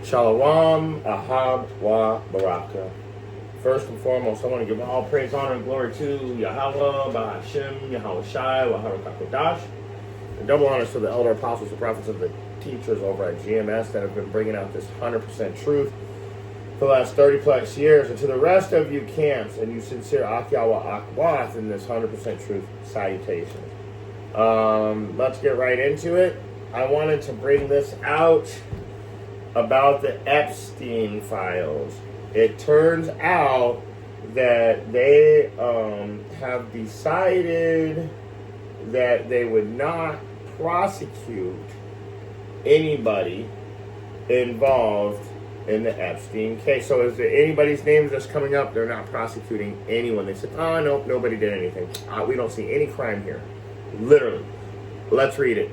Shalom, Ahab, Wa, Baraka. First and foremost, I want to give all praise, honor, and glory to Yahweh, Bahashem, Yahweh Shai, Wahara Kakodash. And double honors to the elder apostles, the prophets, and the teachers over at GMS that have been bringing out this 100% truth for the last 30 plus years. And to the rest of you camps and you sincere Akyawa Akwath in this 100% truth salutation. Let's get right into it. I wanted to bring this out about the Epstein files. It turns out that they have decided that they would not prosecute anybody involved in the Epstein case. So is there anybody's name that's coming up? They're not prosecuting anyone. They said, oh, no, nobody did anything. We don't see any crime here. Literally. Let's read it.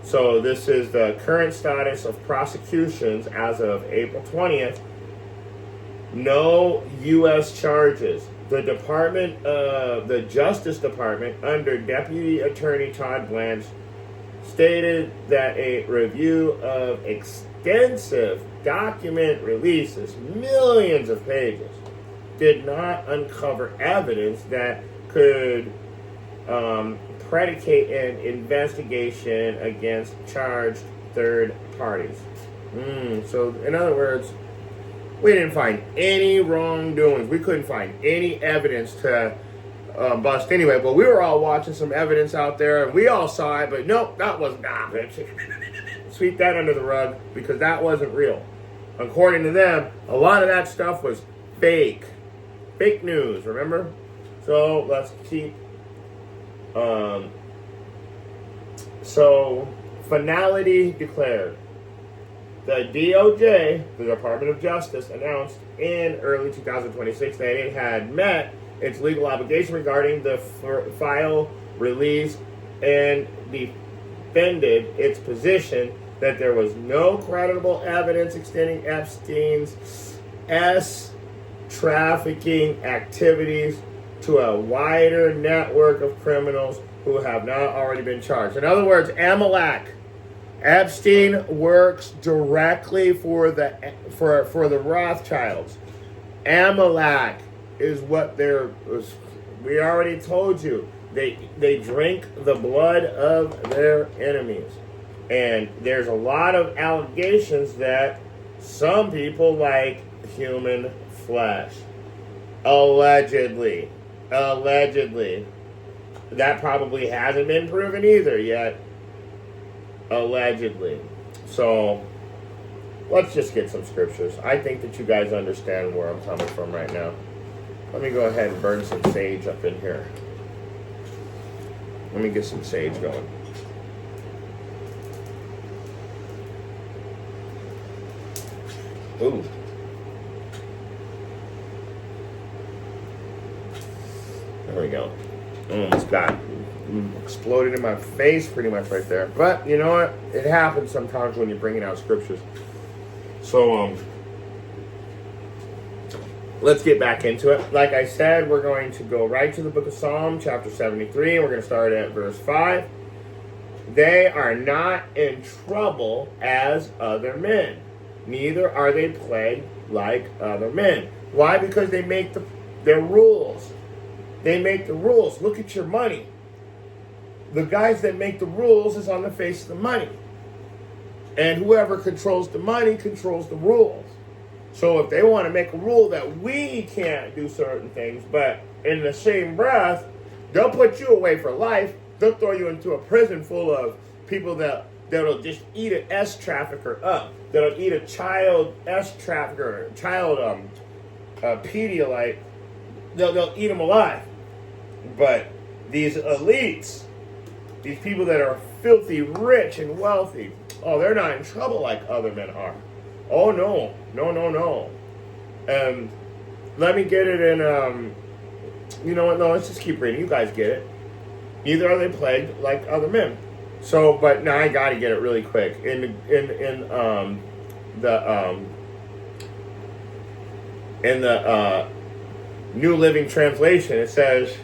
So this is the current status of prosecutions as of April 20th. No U.S. charges. The Justice Department, under Deputy Attorney Todd Blanche, stated that a review of extensive document releases, millions of pages, did not uncover evidence that could predicate an investigation against charged third parties. So, in other words, we didn't find any wrongdoings. We couldn't find any evidence to bust anyway. But we were all watching some evidence out there, and we all saw it. But nope, that wasn't. Sweep that under the rug because that wasn't real. According to them, a lot of that stuff was fake news. Remember? So let's keep. So finality declared. The DOJ, the Department of Justice, announced in early 2026 that it had met its legal obligation regarding the file release and defended its position that there was no credible evidence extending Epstein's trafficking activities to a wider network of criminals who have not already been charged. In other words, Amalek. Epstein works directly for the Rothschilds. Amalek is what we already told you. They drink the blood of their enemies. And there's a lot of allegations that some people like human flesh. Allegedly. That probably hasn't been proven either yet. Allegedly. So, let's just get some scriptures. I think that you guys understand where I'm coming from right now. Let me go ahead and burn some sage up in here. Let me get some sage going. Ooh. There we go. Almost got exploded in my face pretty much right there. But you know what? It happens sometimes when you're bringing out scriptures. So, let's get back into it. Like I said, we're going to go right to the book of Psalm, chapter 73. We're going to start at verse 5. They are not in trouble as other men. Neither are they plagued like other men. Why? Because they make their rules. They make the rules. Look at your money. The guys that make the rules is on the face of the money. And whoever controls the money controls the rules. So if they want to make a rule that we can't do certain things, but in the same breath, they'll put you away for life. They'll throw you into a prison full of people that'll just eat an S trafficker up. That'll eat a child S trafficker, Pedialyte. They'll eat them alive. But these elites, these people that are filthy rich and wealthy, oh, they're not in trouble like other men are. Oh, no. Let me get it in, you know what, no, let's just keep reading. You guys get it. Neither are they plagued like other men. So, but now I gotta get it really quick. In the New Living Translation, it says,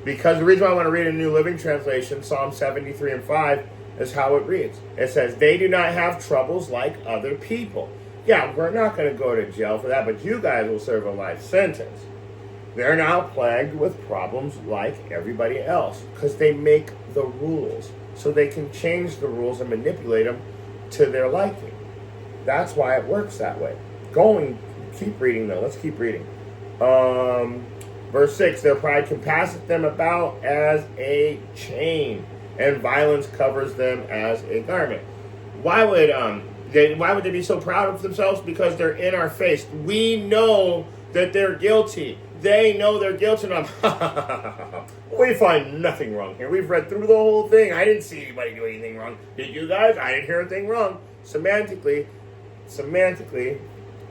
because the reason why I want to read a New Living Translation, Psalm 73 and 5, is how it reads. It says, they do not have troubles like other people. Yeah, we're not going to go to jail for that, but you guys will serve a life sentence. They're now plagued with problems like everybody else because they make the rules so they can change the rules and manipulate them to their liking. That's why it works that way. Keep reading though. Let's keep reading. Verse 6, their pride compasseth them about as a chain, and violence covers them as a garment. Why would they be so proud of themselves? Because they're in our face. We know that they're guilty. They know they're guilty. And we find nothing wrong here. We've read through the whole thing. I didn't see anybody do anything wrong. Did you guys? I didn't hear anything wrong. Semantically,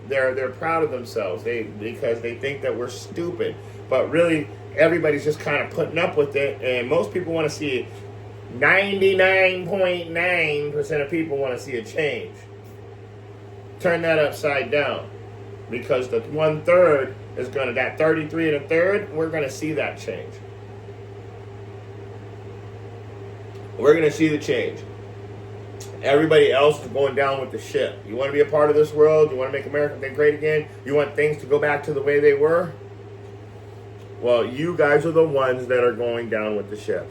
they're proud of themselves. Because they think that we're stupid. But really, everybody's just kind of putting up with it. And most people want to see 99.9% of people want to see a change. Turn that upside down. Because the 1/3 is going to, that 33 1/3, we're going to see that change. We're going to see the change. Everybody else is going down with the ship. You want to be a part of this world? You want to make America great again? You want things to go back to the way they were? Well, you guys are the ones that are going down with the ship.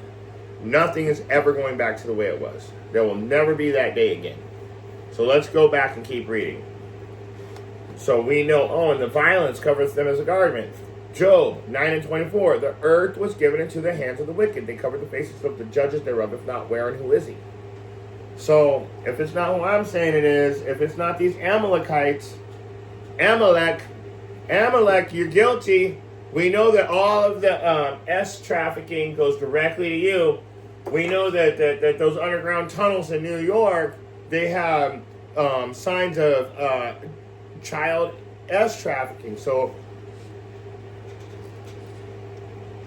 Nothing is ever going back to the way it was. There will never be that day again. So let's go back and keep reading. So we know, and the violence covers them as a garment. Job 9:24, the earth was given into the hands of the wicked. They covered the faces of the judges thereof, if not where and who is he? So, if it's not who I'm saying it is, if it's not these Amalekites, Amalek, you're guilty. We know that all of the S trafficking goes directly to you. We know that those underground tunnels in New York, they have signs of child S trafficking. So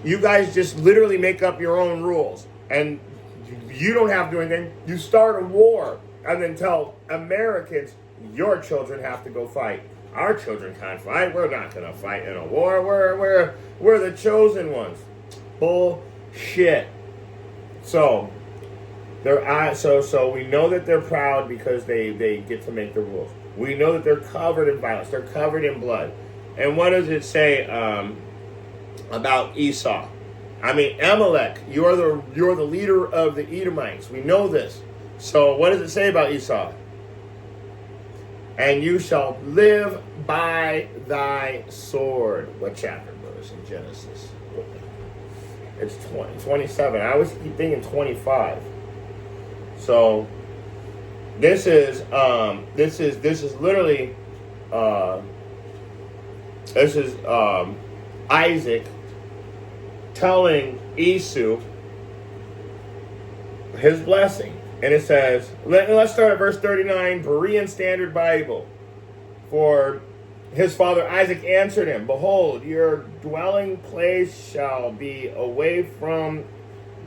you guys just literally make up your own rules. And you don't have to do anything. You start a war and then tell Americans, your children have to go fight. Our children can't fight. We're not going to fight in a war. We're the chosen ones. Bullshit. So we know that they're proud because they get to make the rules. We know that they're covered in violence. They're covered in blood. And what does it say about Esau? I mean, Amalek, you're the leader of the Edomites. We know this. So what does it say about Esau? And you shall live by thy sword. What chapter verse in Genesis? It's 27. I always keep thinking 25. So this is literally Isaac telling Esau his blessing. And it says, let's start at verse 39, Berean Standard Bible. For his father Isaac answered him, behold, your dwelling place shall be away from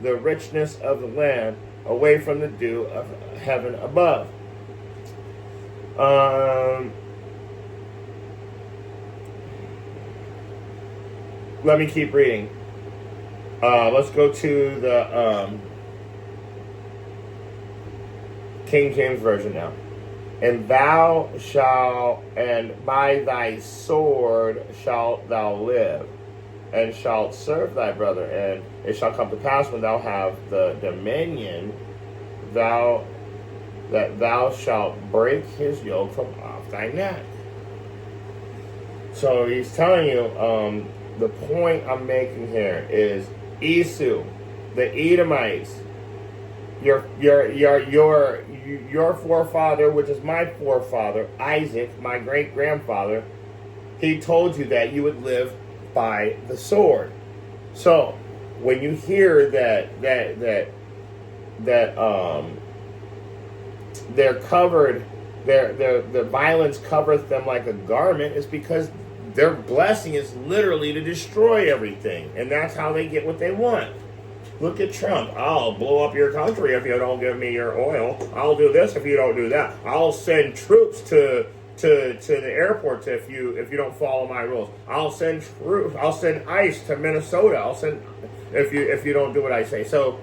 the richness of the land, away from the dew of heaven above. Let me keep reading. Let's go to the King James Version now. And thou shalt, and by thy sword shalt thou live, and shalt serve thy brother. And it shall come to pass when thou have the dominion, that thou shalt break his yoke from off thy neck. So he's telling you, the point I'm making here is Esau, the Edomites, your forefather, which is my forefather, Isaac, my great-grandfather, he told you that you would live by the sword. So when you hear that they're covered, their violence covereth them like a garment, it's because their blessing is literally to destroy everything, and that's how they get what they want. Look at Trump. I'll blow up your country if you don't give me your oil. I'll do this if you don't do that. I'll send troops to the airports if you don't follow my rules. I'll send troops. I'll send ICE to Minnesota. I'll send if you don't do what I say. So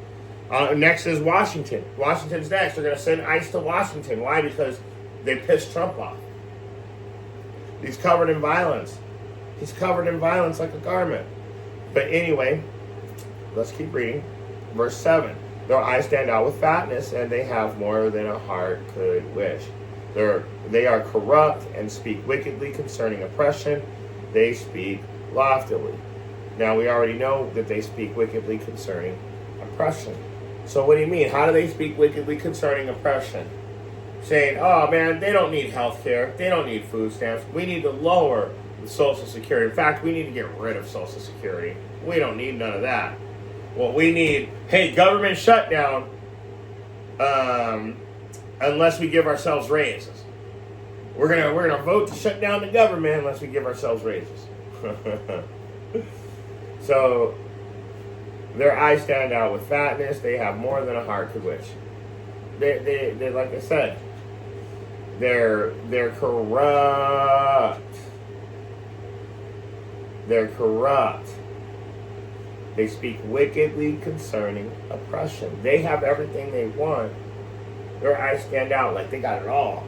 next is Washington. Washington's next. They're going to send ICE to Washington. Why? Because they pissed Trump off. He's covered in violence. He's covered in violence like a garment. But anyway, let's keep reading. Verse 7. Their eyes stand out with fatness, and they have more than a heart could wish. They are corrupt and speak wickedly concerning oppression. They speak loftily. Now, we already know that they speak wickedly concerning oppression. So what do you mean? How do they speak wickedly concerning oppression? Saying, oh man, they don't need health care. They don't need food stamps. We need to lower the Social Security. In fact, we need to get rid of Social Security. We don't need none of that. Well, we need, hey, government shutdown unless we give ourselves raises. We're gonna vote to shut down the government unless we give ourselves raises. So their eyes stand out with fatness. They have more than a heart could wish. They like I said, they're corrupt. They're corrupt. They speak wickedly concerning oppression. They have everything they want. Their eyes stand out like they got it all.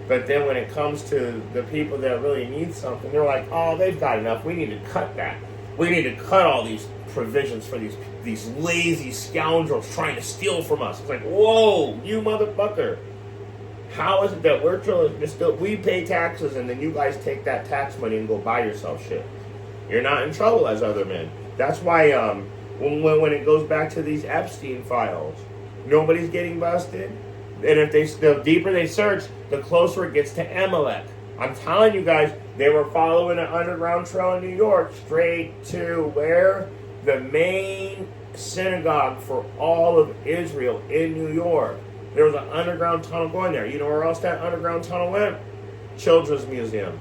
But then when it comes to the people that really need something, they're like, oh, they've got enough. We need to cut that. We need to cut all these provisions for these lazy scoundrels trying to steal from us. It's like, whoa, you motherfucker. How is it that we pay taxes and then you guys take that tax money and go buy yourself shit? You're not in trouble as other men. That's why when it goes back to these Epstein files, nobody's getting busted. And if the deeper they search, the closer it gets to Amalek. I'm telling you guys, they were following an underground trail in New York straight to where? The main synagogue for all of Israel in New York. There was an underground tunnel going there. You know where else that underground tunnel went? Children's Museum.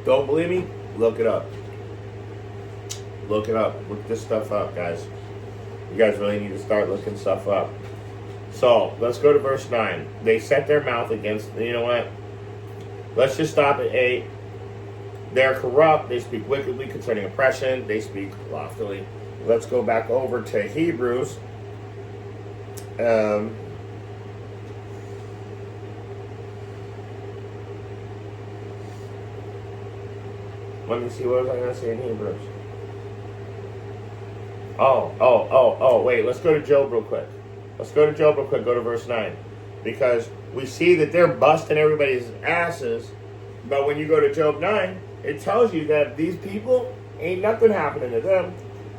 Don't believe me? Look it up. Look it up. Look this stuff up, guys. You guys really need to start looking stuff up. So, let's go to verse 9. They set their mouth against, you know what? Let's just stop at 8. They're corrupt. They speak wickedly concerning oppression. They speak loftily. Let's go back over to Hebrews. Let me see, what was I going to say in Hebrews? Wait, let's go to Job real quick. Go to verse 9. Because we see that they're busting everybody's asses, but when you go to Job 9, it tells you that these people, ain't nothing happening to them.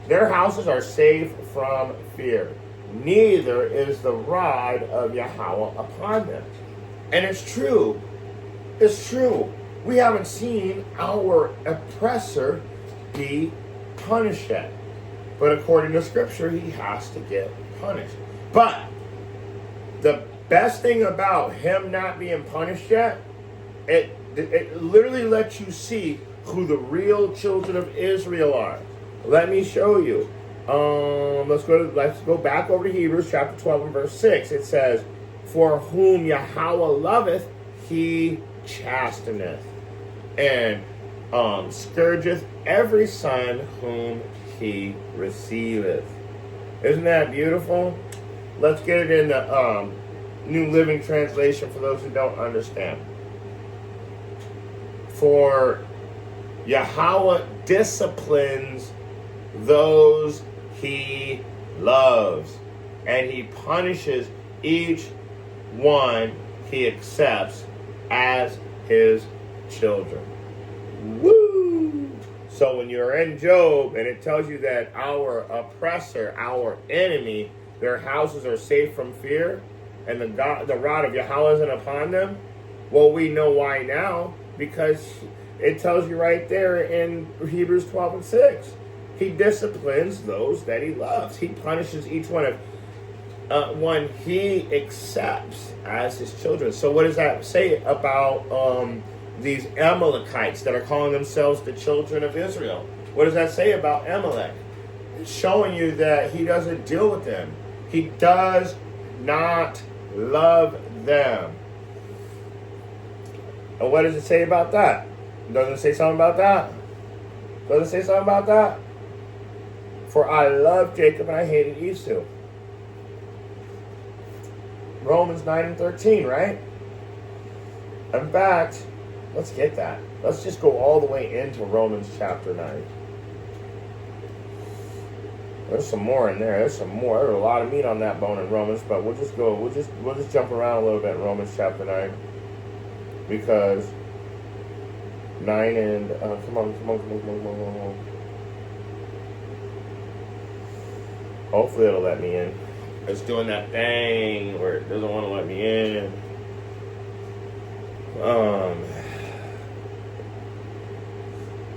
Their houses are safe from fear. Neither is the rod of Yahweh upon them. And it's true. It's true. We haven't seen our oppressor be punished yet. But according to Scripture, he has to get punished. But the best thing about him not being punished yet, it literally lets you see who the real children of Israel are. Let me show you. Let's go back over to Hebrews chapter 12 and verse 6. It says, for whom Yahweh loveth, he chasteneth, and scourgeth every son whom he receiveth. Isn't that beautiful? Let's get it in the New Living Translation for those who don't understand. For Yahweh disciplines those he loves, and he punishes each one he accepts as his children. Woo! So when you're in Job and it tells you that our oppressor, our enemy, their houses are safe from fear, and the rod of Yahweh isn't upon them, well, we know why now, because it tells you right there in Hebrews 12 and 6. He disciplines those that he loves. He punishes each one he accepts as his children. So what does that say about these Amalekites that are calling themselves the children of Israel? What does that say about Amalek? It's showing you that he doesn't deal with them. He does not love them. And what does it say about that? Doesn't it say something about that? Doesn't it say something about that? For I loved Jacob and I hated Esau. Romans 9 and 13, right? In fact, let's get that. Let's just go all the way into Romans chapter 9. There's some more in there. There's a lot of meat on that bone in Romans, but we'll just jump around a little bit in Romans chapter 9. Because 9 and come on. Hopefully it'll let me in. It's doing that thing where it doesn't want to let me in.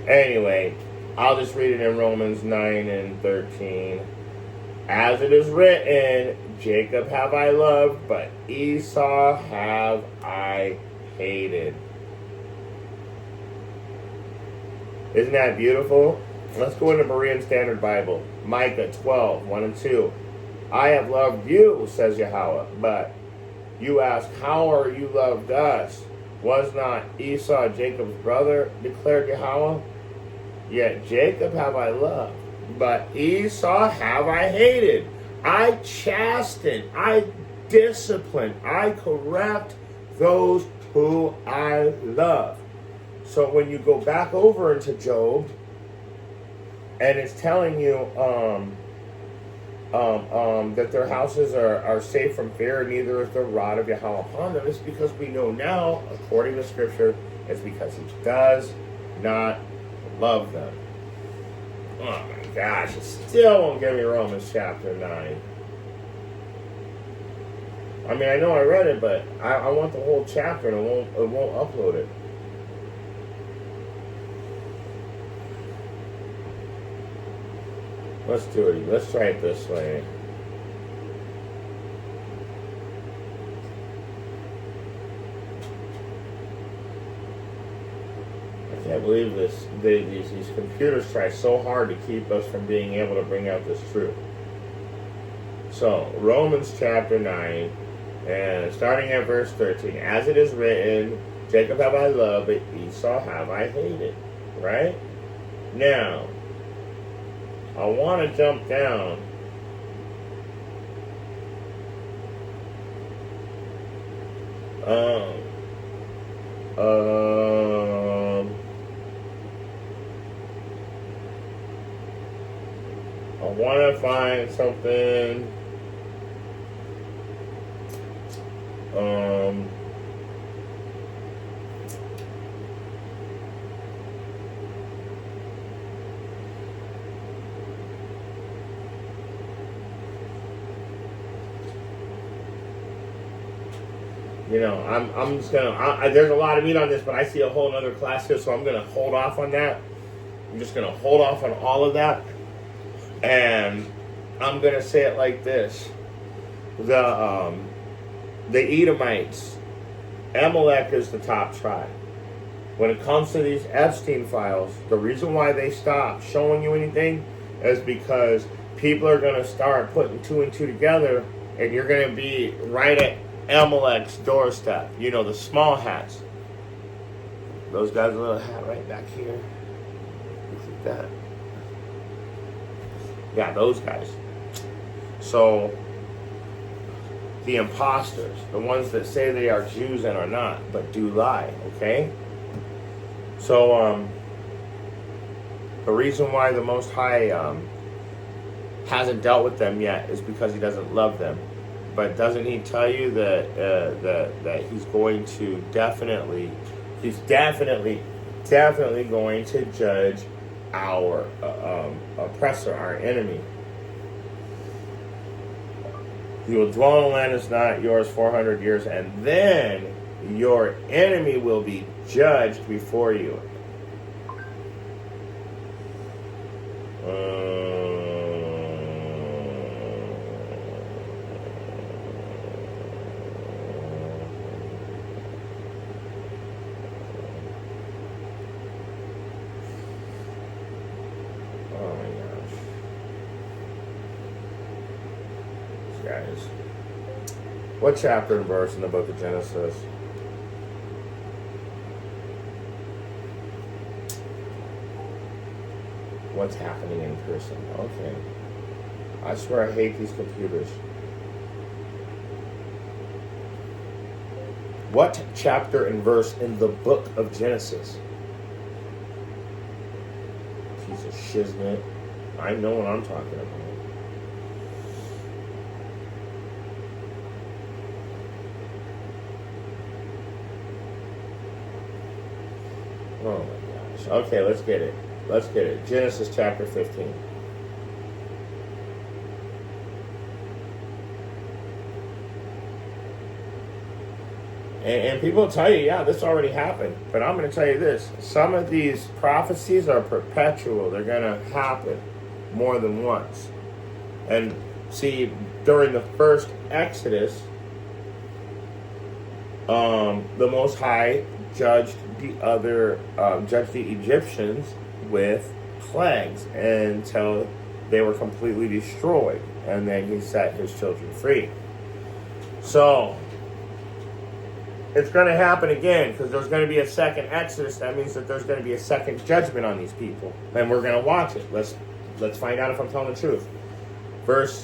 Anyway, I'll just read it in Romans 9 and 13. As it is written, Jacob have I loved, but Esau have I hated. Isn't that beautiful? Let's go into Berean Standard Bible. Micah 12, 1 and 2. I have loved you, says Yahweh, but you ask, how are you loved us? Was not Esau Jacob's brother, declared Yahweh? Yet Jacob have I loved, but Esau have I hated. I chasten, I discipline, I correct those who I love. So when you go back over into Job, and it's telling you that their houses are safe from fear, and neither is the rod of Yahweh upon them, it's because we know now, according to Scripture, it's because he does not love them. Oh my gosh, it still won't give me Romans chapter 9. I mean, I know I read it, but I want the whole chapter, and it won't upload it. Let's do it. Let's try it this way. I can't believe this. These computers try so hard to keep us from being able to bring out this truth. So, Romans chapter 9, and starting at verse 13. As it is written, Jacob have I loved, but Esau have I hated. Right? Now, I want to jump down. I want to find something. You know, I'm just gonna. There's a lot of meat on this, but I see a whole other class here, so I'm gonna hold off on that. I'm just gonna hold off on all of that, and I'm gonna say it like this: the Edomites, Amalek is the top tribe. When it comes to these Epstein files, the reason why they stopped showing you anything is because people are gonna start putting two and two together, and you're gonna be right at Amalek's doorstep. You know, the small hats. Those guys, a little hat right back here. Look at that. Yeah, those guys. So, the imposters, the ones that say they are Jews and are not, but do lie, okay? So, the reason why the Most High hasn't dealt with them yet is because he doesn't love them. But doesn't he tell you that he's going to definitely going to judge our oppressor, our enemy? You will dwell in a land that's not yours 400 years, and then your enemy will be judged before you. Guys, what chapter and verse in the book of Genesis? What's happening in person? Okay. I swear I hate these computers. What chapter and verse in the book of Genesis? Piece of shiznit. I know what I'm talking about. Oh my gosh. Okay, let's get it. Let's get it. Genesis chapter 15. And people tell you, yeah, this already happened. But I'm going to tell you this. Some of these prophecies are perpetual. They're going to happen more than once. And see, during the first Exodus, the Most High judged the Egyptians with plagues until they were completely destroyed. And then he set his children free. So it's going to happen again because there's going to be a second Exodus. That means that there's going to be a second judgment on these people, and we're going to watch it. Let's find out if I'm telling the truth. It's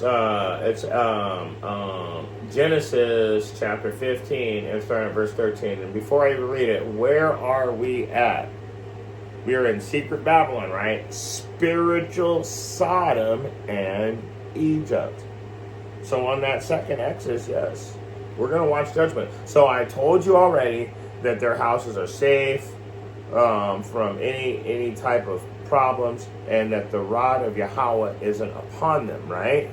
Genesis chapter 15 and starting at verse 13. And before I even read it, where are we at? We are in secret Babylon, right? Spiritual Sodom and Egypt. So on that second Exodus, yes. We're going to watch judgment. So I told you already that their houses are safe from any type of problems, and that the rod of Yahweh isn't upon them, right?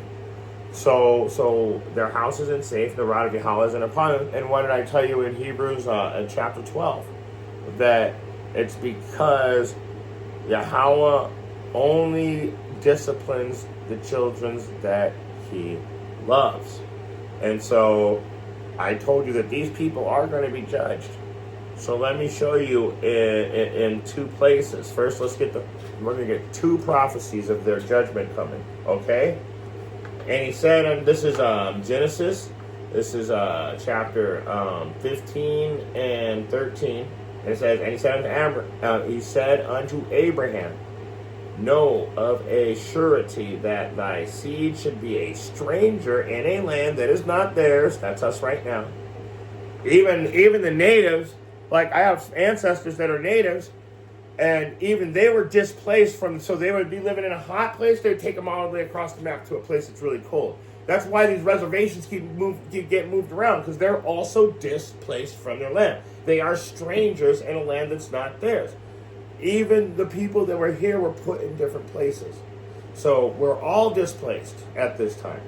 So their house isn't safe, the rod of Yahweh isn't upon them. And what did I tell you in Hebrews in chapter 12? That it's because Yahweh only disciplines the children that he loves. And so I told you that these people are going to be judged. So let me show you in two places. First, we're going to get two prophecies of their judgment coming, okay? And he said, and this is Genesis, this is chapter 15 and 13. And it says, and he said unto Abraham, know of a surety that thy seed should be a stranger in a land that is not theirs. That's us right now. Even the natives, like I have ancestors that are natives, and even they were displaced from, so they would be living in a hot place, they would take them all the way across the map to a place that's really cold. That's why these reservations keep getting moved around, because they're also displaced from their land. They are strangers in a land that's not theirs. Even the people that were here were put in different places. So we're all displaced at this time.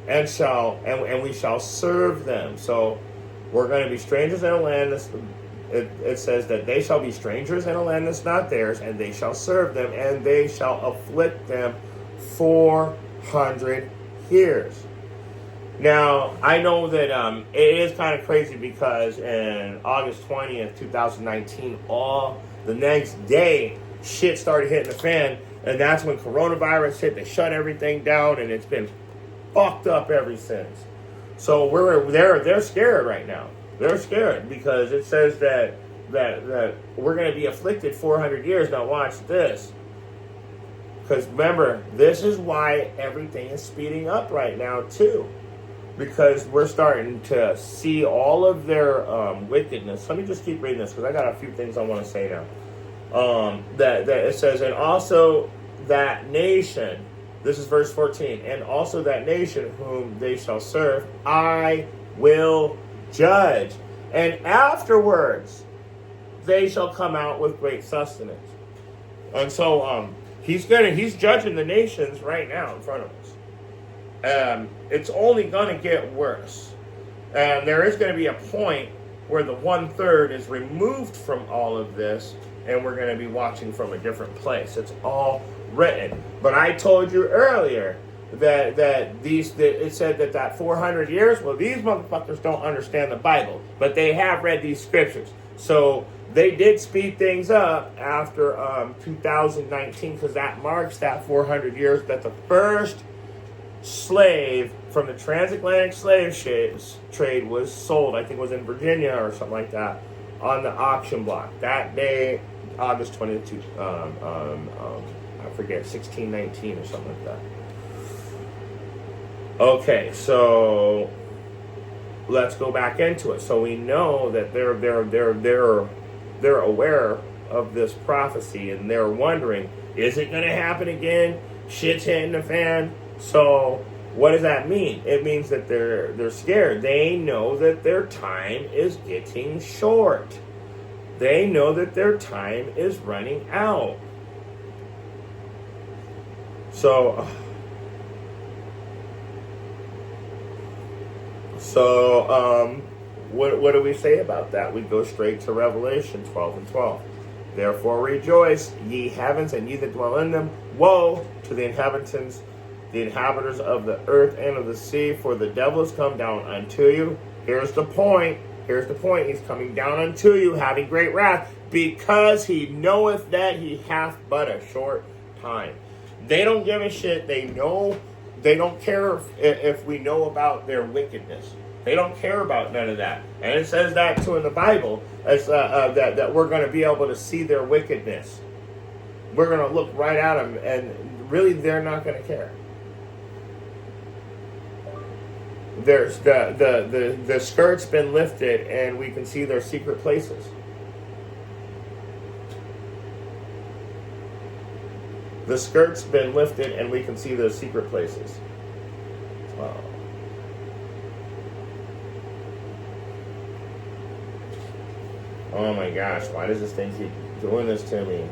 And we shall serve them. So we're going to be strangers in a land that's, it says that they shall be strangers in a land that's not theirs, and they shall serve them, and they shall afflict them 400 years. Now, I know that it is kind of crazy because in August 20th, 2019, the next day, shit started hitting the fan, and that's when coronavirus hit. They shut everything down, and it's been fucked up ever since. So they're scared right now. They're scared because it says that we're going to be afflicted 400 years. Now watch this. Because remember, this is why everything is speeding up right now too. Because we're starting to see all of their wickedness. Let me just keep reading this because I got a few things I want to say now. That it says, and also that nation, this is verse 14, and also that nation whom they shall serve, I will judge. And afterwards, they shall come out with great sustenance. And so he's judging the nations right now in front of us. It's only going to get worse. And there is going to be a point where the 1/3 is removed from all of this, and we're going to be watching from a different place. It's all written. But I told you earlier that it said that 400 years, well, these motherfuckers don't understand the Bible, but they have read these scriptures. So they did speed things up after 2019, because that marks that 400 years that the first slave from the transatlantic slave trade was sold. I think it was in Virginia or something like that, on the auction block. That day, August 22, I forget, 1619 or something like that. Okay, so let's go back into it. So we know that they're aware of this prophecy, and they're wondering, is it going to happen again? Shit's hitting the fan. So what does that mean? It means that they're scared. They know that their time is getting short. They know that their time is running out. So what do we say about that? We go straight to Revelation 12 and 12. Therefore rejoice, ye heavens, and ye that dwell in them. Woe to the inhabitants, the inhabitants of the earth and of the sea, for the devil is come down unto you. Here's the point. Here's the point. He's coming down unto you, having great wrath, because he knoweth that he hath but a short time. They don't give a shit. They know. They don't care if we know about their wickedness. They don't care about none of that. And it says that too in the Bible, as that we're going to be able to see their wickedness. We're going to look right at them, and really they're not going to care. There's the skirt's been lifted, and we can see their secret places. The skirt's been lifted, and we can see their secret places. Wow. Oh my gosh, why does this thing keep doing this to me?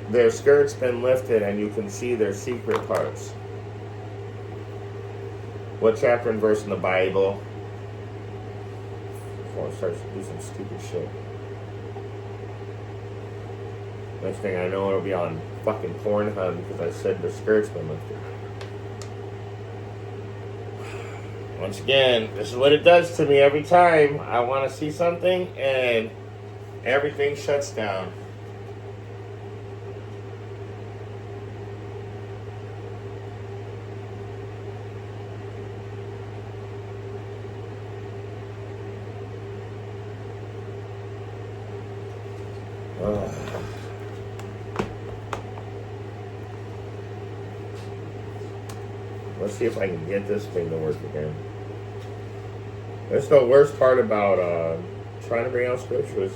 Their skirt's been lifted, and you can see their secret parts. What chapter and verse in the Bible? Before I start to do some stupid shit. Next thing I know, it'll be on fucking Pornhub because I said the skirt's been lifted. Once again, this is what it does to me every time I want to see something and everything shuts down. Let's see if I can get this thing to work again. That's the worst part about trying to bring out scriptures.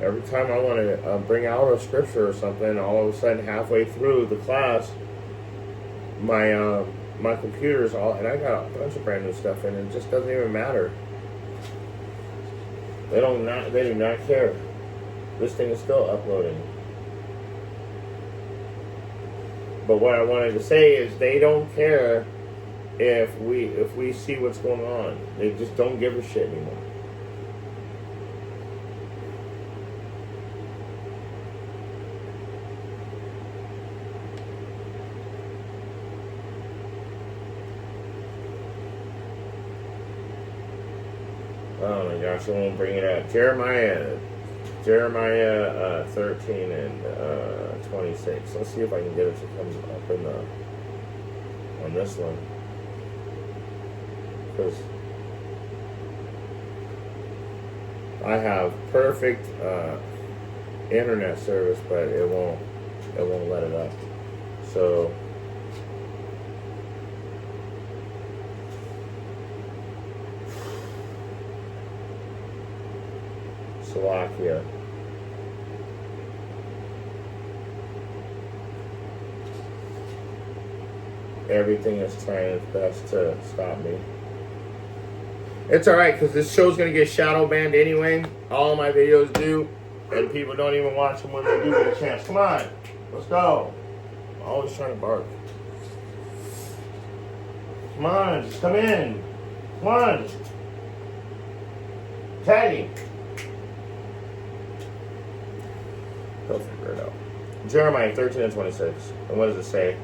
Every time I want to bring out a scripture or something, all of a sudden halfway through the class, my computer's all, and I got a bunch of brand new stuff in, and it just doesn't even matter. They do not care. This thing is still uploading. But what I wanted to say is they don't care if we see what's going on. They just don't give a shit anymore. Oh my gosh, I won't bring it up. Jeremiah 13 and 26. Let's see if I can get it to come up on this one. Because I have perfect internet service, but it won't let it up. So Slovakia. Everything is trying its best to stop me. It's alright, because this show's going to get shadow banned anyway. All my videos do. And people don't even watch them when they do get a chance. Come on. Let's go. I'm always trying to bark. Come on. Just come in. Come on. Teddy. He'll figure it out. Jeremiah 13 and 26. And what does it say?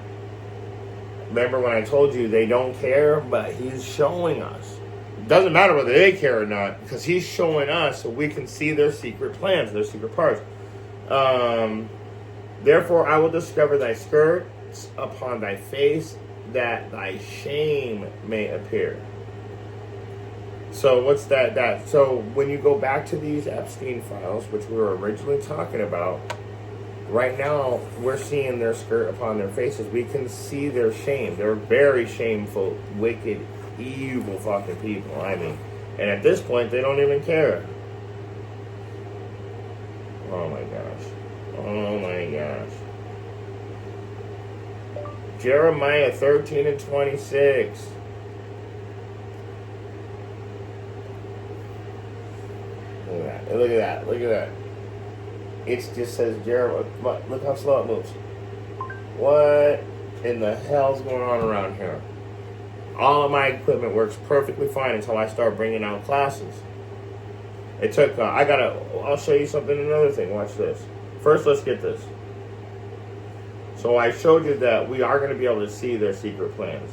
Remember when I told you they don't care, but he's showing us. It doesn't matter whether they care or not, because he's showing us so we can see their secret plans, their secret parts. Therefore I will discover thy skirts upon thy face, that thy shame may appear. So what's that? So when you go back to these Epstein files, which we were originally talking about, Right now, we're seeing their skirt upon their faces. We can see their shame. They're very shameful, wicked, evil fucking people. I mean, and at this point, they don't even care. Oh my gosh. Oh my gosh. Jeremiah 13 and 26. Look at that. Look at that. Look at that. It just says Jeremiah. Look how slow it moves. What in the hell's going on around here? All of my equipment works perfectly fine until I start bringing out classes. It took, I'll show you something, another thing. Watch this. First, let's get this. So I showed you that we are going to be able to see their secret plans.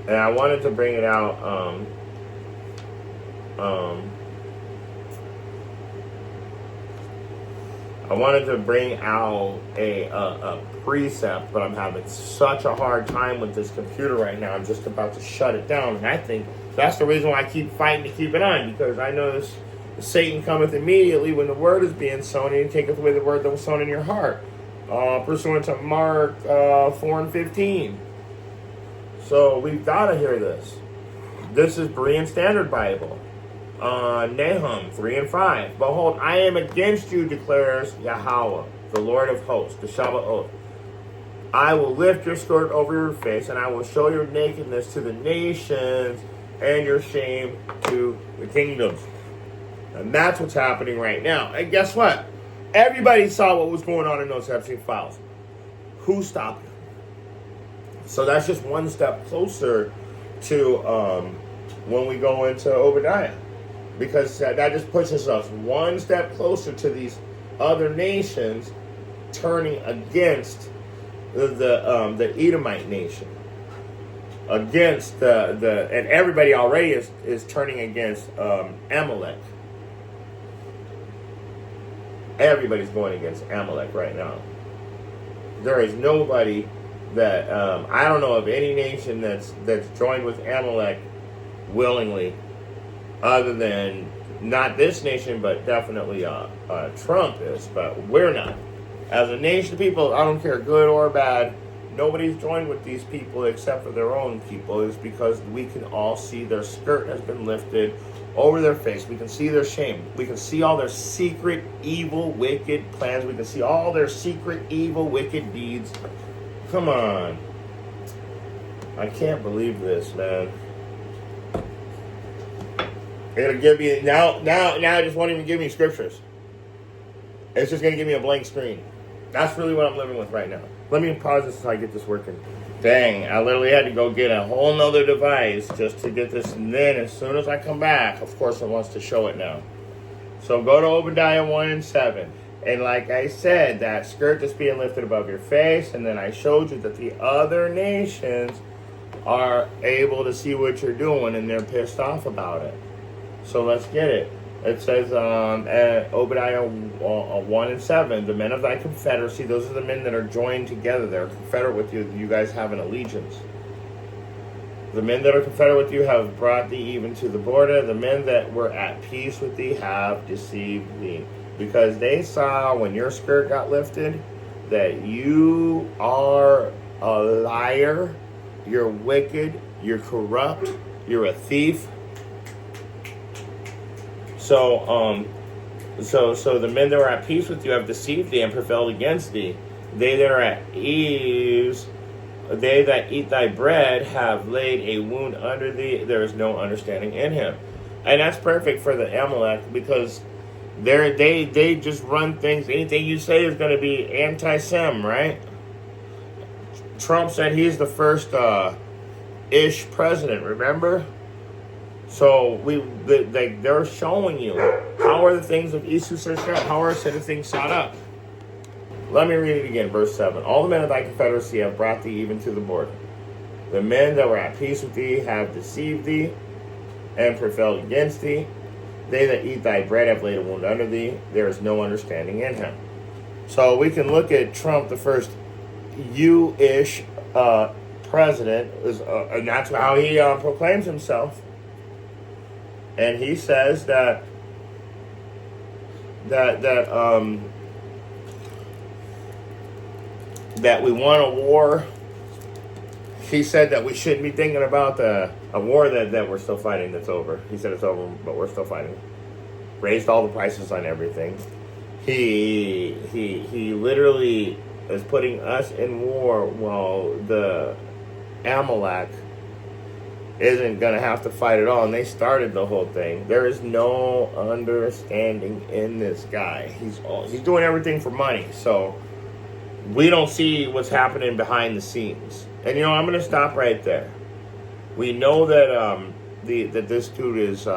And I wanted to bring it out, I wanted to bring out a precept, but I'm having such a hard time with this computer right now. I'm just about to shut it down. And I think that's the reason why I keep fighting to keep it on, because I know this Satan cometh immediately when the word is being sown, and he taketh away the word that was sown in your heart. Pursuant to Mark 4 and 15. So we've got to hear this. This is Berean Standard Bible. Nahum 3 and 5. Behold, I am against you, declares Yahweh, the Lord of hosts, the Shabbat. I will lift your skirt over your face, and I will show your nakedness to the nations, and your shame to the kingdoms. And that's what's happening right now. And guess what? Everybody saw what was going on in those Epstein files. Who stopped it? So that's just one step closer to when we go into Obadiah. Because that just pushes us one step closer to these other nations turning against the Edomite nation. Against and everybody already is turning against Amalek. Everybody's going against Amalek right now. There is nobody that I don't know of any nation that's joined with Amalek willingly, other than not this nation, but definitely Trump is. But we're not. As a nation of people, I don't care, good or bad, nobody's joined with these people except for their own people. Is because we can all see their skirt has been lifted over their face. We can see their shame. We can see all their secret, evil, wicked plans. We can see all their secret, evil, wicked deeds. Come on. I can't believe this, man. It'll give me now it just won't even give me scriptures. It's just gonna give me a blank screen. That's really what I'm living with right now. Let me pause this until I get this working. Dang, I literally had to go get a whole nother device just to get this, and then as soon as I come back, of course it wants to show it now. So go to Obadiah 1 and 7. And like I said, that skirt that's being lifted above your face, and then I showed you that the other nations are able to see what you're doing, and they're pissed off about it. So let's get it. It says, Obadiah 1 and 7, the men of thy confederacy, those are the men that are joined together. They're confederate with you. You guys have an allegiance. The men that are confederate with you have brought thee even to the border. The men that were at peace with thee have deceived thee. Because they saw when your skirt got lifted that you are a liar, you're wicked, you're corrupt, you're a thief. So the men that were at peace with you have deceived thee and prevailed against thee. They that are at ease, they that eat thy bread have laid a wound under thee. There is no understanding in him. And that's perfect for the Amalek, because they just run things. Anything you say is going to be anti-Sem, right? Trump said he's the first ish president, remember? So they're showing you how are the things of Isus are shut, how are certain things shot up. Let me read it again, verse 7. All the men of thy confederacy have brought thee even to the border. The men that were at peace with thee have deceived thee and prevailed against thee. They that eat thy bread have laid a wound under thee. There is no understanding in him. So we can look at Trump, the first you-ish president, and that's how he proclaims himself. and he says that we won a war. He said that we shouldn't be thinking about a war that we're still fighting that's over. He said it's over, but we're still fighting. Raised all the prices on everything. He literally is putting us in war while the Amalek isn't going to have to fight at all. And they started the whole thing. There is no understanding in this guy. He's doing everything for money. So we don't see what's happening behind the scenes. And I'm going to stop right there. We know that that this dude is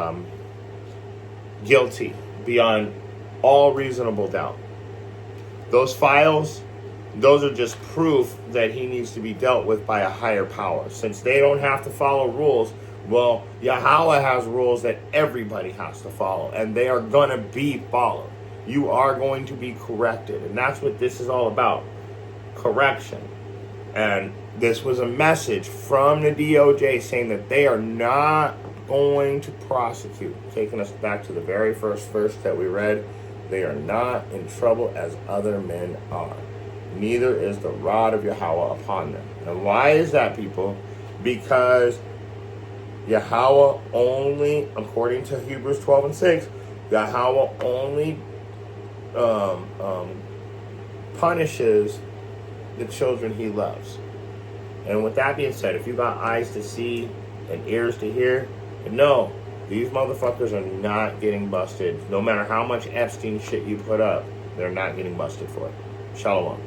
guilty beyond all reasonable doubt. Those files, those are just proof that he needs to be dealt with by a higher power. Since they don't have to follow rules, well, Yahweh has rules that everybody has to follow, and they are going to be followed. You are going to be corrected, and that's what this is all about, correction. And this was a message from the DOJ saying that they are not going to prosecute. Taking us back to the very first verse that we read, they are not in trouble as other men are. Neither is the rod of Yahweh upon them. And why is that, people? Because Yahweh only, according to Hebrews 12:6, Yahweh only punishes the children he loves. And with that being said, if you got eyes to see and ears to hear, no, these motherfuckers are not getting busted. No matter how much Epstein shit you put up, they're not getting busted for it. Shalom.